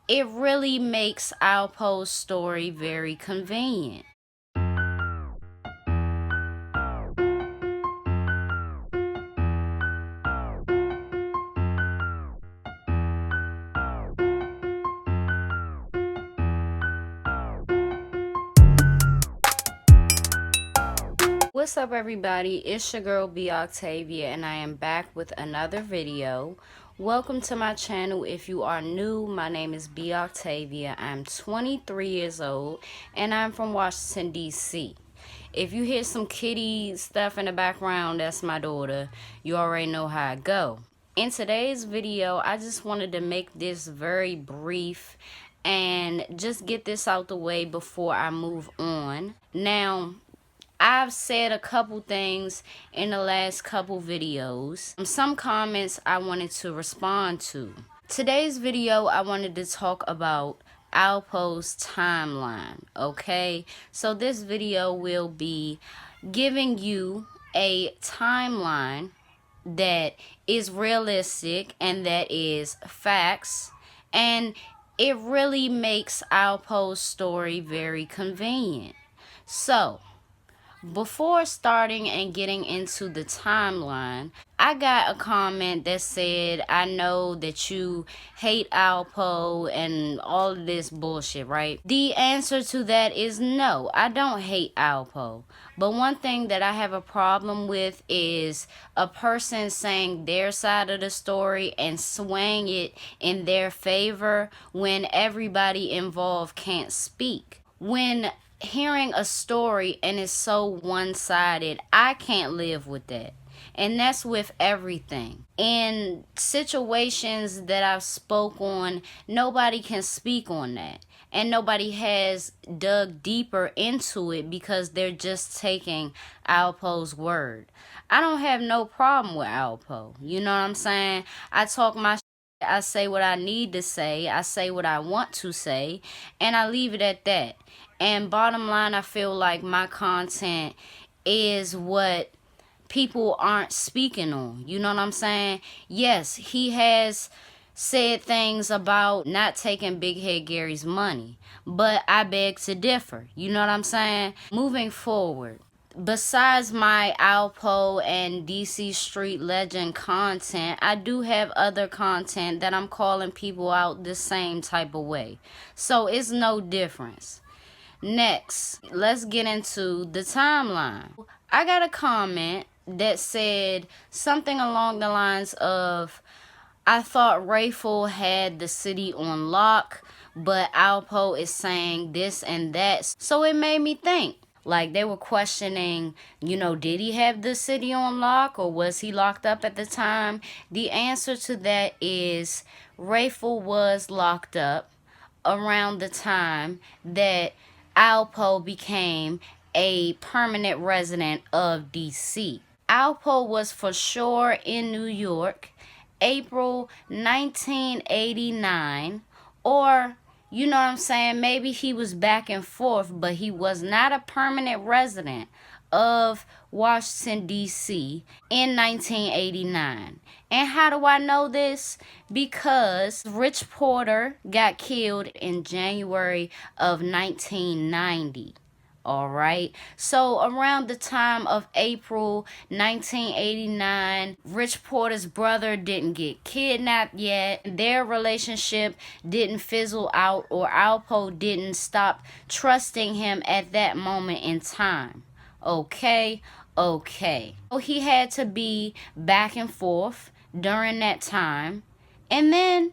It really makes Alpo's story very convenient. What's up, everybody? It's your girl B Octavia, and I am back with another video. Welcome to my channel. If you are new, my name is B Octavia. I'm 23 years old and I'm from Washington, D.C. If you hear some kitty stuff in the background, that's my daughter. You already know how I go. In today's video, I just wanted to make this very brief and just get this out the way before I move on. Now, I've said a couple things in the last couple videos. Some comments I wanted to respond to. Today's video, I wanted to talk about Alpo's timeline, okay? So this video will be giving you a timeline that is realistic and that is facts, and it really makes Alpo's story very convenient. So, before starting and getting into the timeline, I got a comment that said, I know that you hate Alpo and all of this bullshit, right? The answer to that is no, I don't hate Alpo. But one thing that I have a problem with is a person saying their side of the story and swaying it in their favor when everybody involved can't speak. When hearing a story and it's so one-sided, I can't live with that. And that's with everything. In situations that I've spoke on, nobody can speak on that. And nobody has dug deeper into it because they're just taking Alpo's word. I don't have no problem with Alpo. You know what I'm saying? I talk my shit. I say what I need to say. I say what I want to say. And I leave it at that. And bottom line, I feel like my content is what people aren't speaking on. You know what I'm saying? Yes, he has said things about not taking Big Head Gary's money, but I beg to differ. You know what I'm saying? Moving forward, besides my Alpo and DC Street Legend content, I do have other content that I'm calling people out the same type of way. So it's no difference. Next, let's get into the timeline. I got a comment that said something along the lines of, I thought Rayful had the city on lock, but Alpo is saying this and that. So it made me think. Like, they were questioning, did he have the city on lock or was he locked up at the time? The answer to that is Rayful was locked up around the time that Alpo became a permanent resident of DC. Alpo was for sure in New York, April 1989, or, you know what I'm saying, maybe he was back and forth, but he was not a permanent resident of Washington, D.C. in 1989. And how do I know this? Because Rich Porter got killed in January of 1990. Alright, so around the time of April 1989, Rich Porter's brother didn't get kidnapped yet. Their relationship didn't fizzle out, or Alpo didn't stop trusting him at that moment in time. Okay. So he had to be back and forth during that time. And then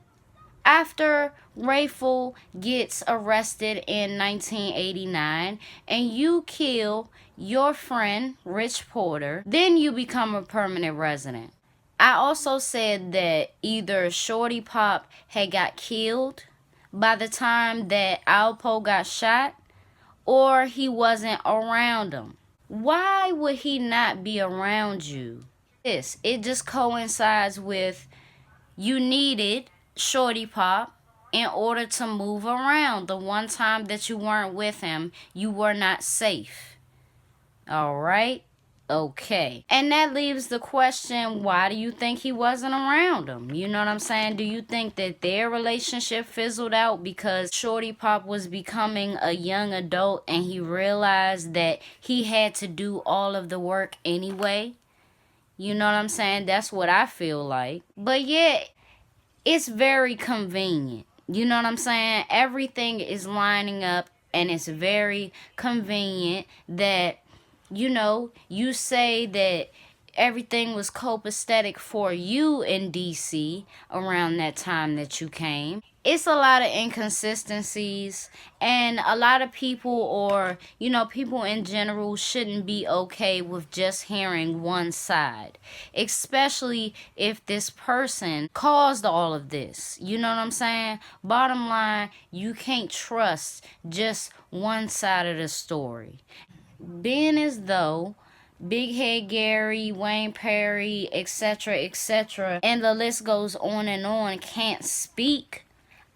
after Rayful gets arrested in 1989 and you kill your friend Rich Porter, then you become a permanent resident. I also said that either Shorty Pop had got killed by the time that Alpo got shot, or he wasn't around him. Why would he not be around you? It just coincides with you needed Shorty Pop in order to move around. The one time that you weren't with him, you were not safe. Alright? Okay. And that leaves the question, why do you think he wasn't around him? You know what I'm saying? Do you think that their relationship fizzled out because Shorty Pop was becoming a young adult and he realized that he had to do all of the work anyway? You know what I'm saying? That's what I feel like. But yeah, it's very convenient. You know what I'm saying? Everything is lining up and it's very convenient that, you know, you say that everything was copacetic for you in DC around that time that you came. It's a lot of inconsistencies, and a lot of people, or you know, people in general shouldn't be okay with just hearing one side, especially if this person caused all of this. You know what I'm saying? Bottom line, you can't trust just one side of the story. Being as though Big Head Gary, Wayne Perry, etc., and the list goes on, can't speak,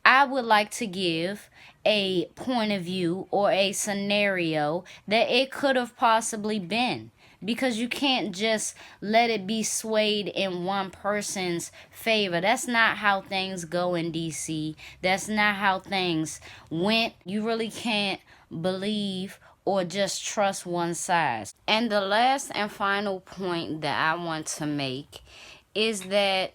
I would like to give a point of view or a scenario that it could have possibly been. Because you can't just let it be swayed in one person's favor. That's not how things go in DC. That's not how things went. You really can't believe or just trust one side. And the last and final point that I want to make is that,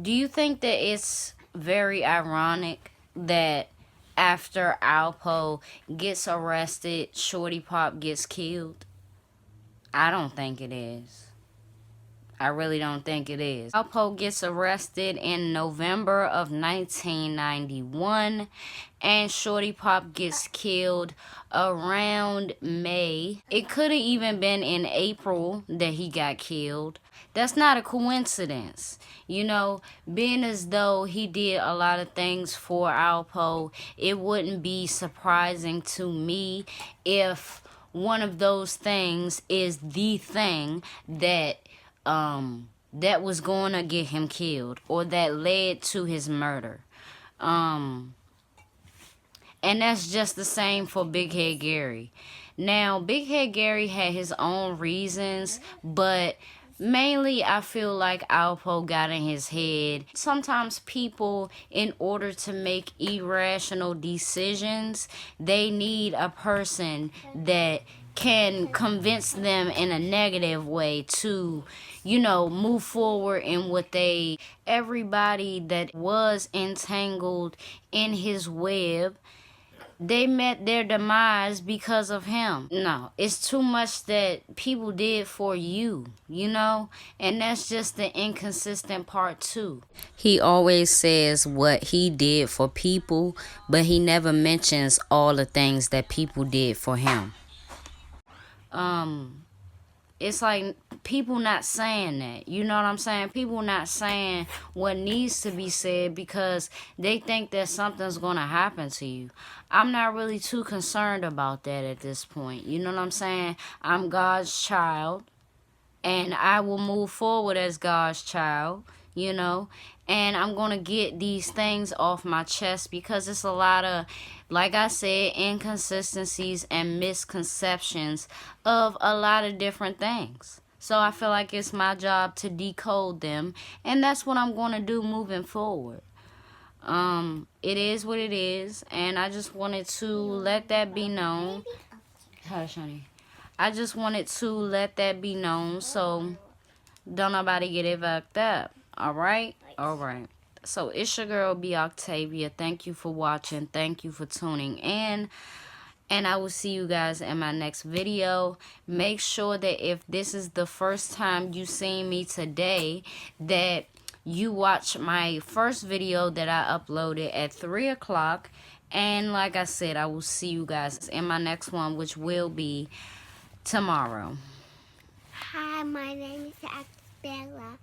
do you think that it's very ironic that after Alpo gets arrested, Shorty Pop gets killed? I don't think it is. I really don't think it is. Alpo gets arrested in November of 1991, and Shorty Pop gets killed around May. It could have even been in April that he got killed. That's not a coincidence. You know, being as though he did a lot of things for Alpo, it wouldn't be surprising to me if one of those things is the thing that that was going to get him killed, or that led to his murder. And that's just the same for Big Head Gary. Now, Big Head Gary had his own reasons, but mainly I feel like Alpo got in his head. Sometimes people, in order to make irrational decisions, they need a person that can convince them in a negative way to, you know, move forward in what they... Everybody that was entangled in his web, they met their demise because of him. No, it's too much that people did for you, you know? And that's just the inconsistent part too. He always says what he did for people, but he never mentions all the things that people did for him. It's like people not saying that. You know what I'm saying? People not saying what needs to be said because they think that something's going to happen to you. I'm not really too concerned about that at this point. You know what I'm saying? I'm God's child, and I will move forward as God's child, you know, and I'm going to get these things off my chest because it's a lot of, like I said, inconsistencies and misconceptions of a lot of different things. So I feel like it's my job to decode them, and that's what I'm going to do moving forward. It is what it is, and I just wanted to let that be known. Hush, honey. I just wanted to let that be known so don't nobody get it fucked up. Alright? Alright. So it's your girl B Octavia. Thank you for watching. Thank you for tuning in. And I will see you guys in my next video. Make sure that if this is the first time you seen me today, that you watch my first video that I uploaded at 3 o'clock. And like I said, I will see you guys in my next one, which will be tomorrow. Hi, my name is Bella.